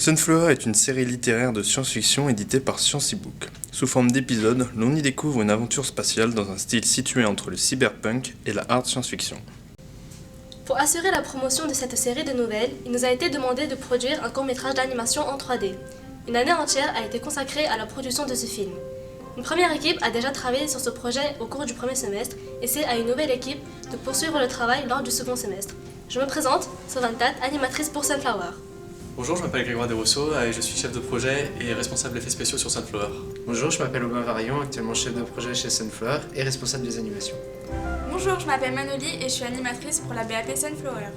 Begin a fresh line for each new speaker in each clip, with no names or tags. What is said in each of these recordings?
Sunflower est une série littéraire de science-fiction éditée par Sciency-Book. Sous forme d'épisodes, l'on y découvre une aventure spatiale dans un style situé entre le cyberpunk et la hard science-fiction.
Pour assurer la promotion de cette série de nouvelles, il nous a été demandé de produire un court-métrage d'animation en 3D. Une année entière a été consacrée à la production de ce film. Une première équipe a déjà travaillé sur ce projet au cours du premier semestre et c'est à une nouvelle équipe de poursuivre le travail lors du second semestre. Je me présente, Sovantat, animatrice pour Sunflower.
Bonjour, je m'appelle Grégoire Desrousseaux et je suis chef de projet et responsable effets spéciaux sur Sunflower.
Bonjour, je m'appelle Aubin Varion, actuellement chef de projet chez Sunflower et responsable des animations.
Bonjour, je m'appelle Manoli et je suis animatrice pour la BAP Sunflower.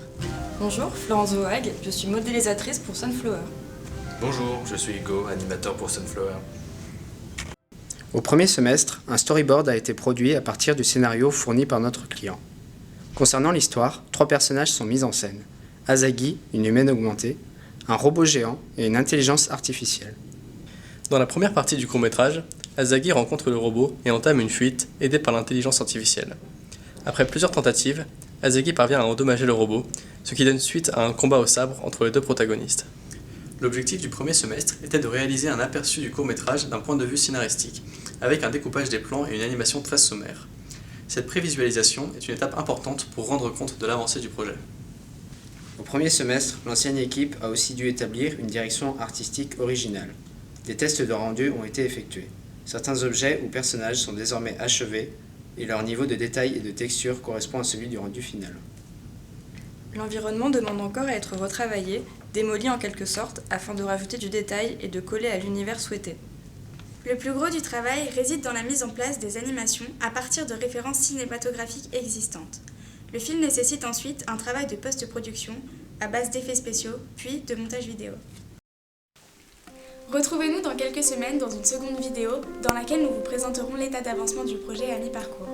Bonjour, Florence Zohag, je suis modélisatrice pour Sunflower.
Bonjour, je suis Hugo, animateur pour Sunflower.
Au premier semestre, un storyboard a été produit à partir du scénario fourni par notre client. Concernant l'histoire, 3 personnages sont mis en scène. Azagi, une humaine augmentée, un robot géant et une intelligence artificielle.
Dans la première partie du court-métrage, Azagi rencontre le robot et entame une fuite aidé par l'intelligence artificielle. Après plusieurs tentatives, Azagi parvient à endommager le robot, ce qui donne suite à un combat au sabre entre les 2 protagonistes. L'objectif du premier semestre était de réaliser un aperçu du court-métrage d'un point de vue scénaristique, avec un découpage des plans et une animation très sommaire. Cette prévisualisation est une étape importante pour rendre compte de l'avancée du projet.
Au premier semestre, l'ancienne équipe a aussi dû établir une direction artistique originale. Des tests de rendu ont été effectués. Certains objets ou personnages sont désormais achevés et leur niveau de détail et de texture correspond à celui du rendu final.
L'environnement demande encore à être retravaillé, démoli en quelque sorte, afin de rajouter du détail et de coller à l'univers souhaité.
Le plus gros du travail réside dans la mise en place des animations à partir de références cinématographiques existantes. Le film nécessite ensuite un travail de post-production à base d'effets spéciaux, puis de montage vidéo. Retrouvez-nous dans quelques semaines dans une seconde vidéo dans laquelle nous vous présenterons l'état d'avancement du projet à mi-parcours.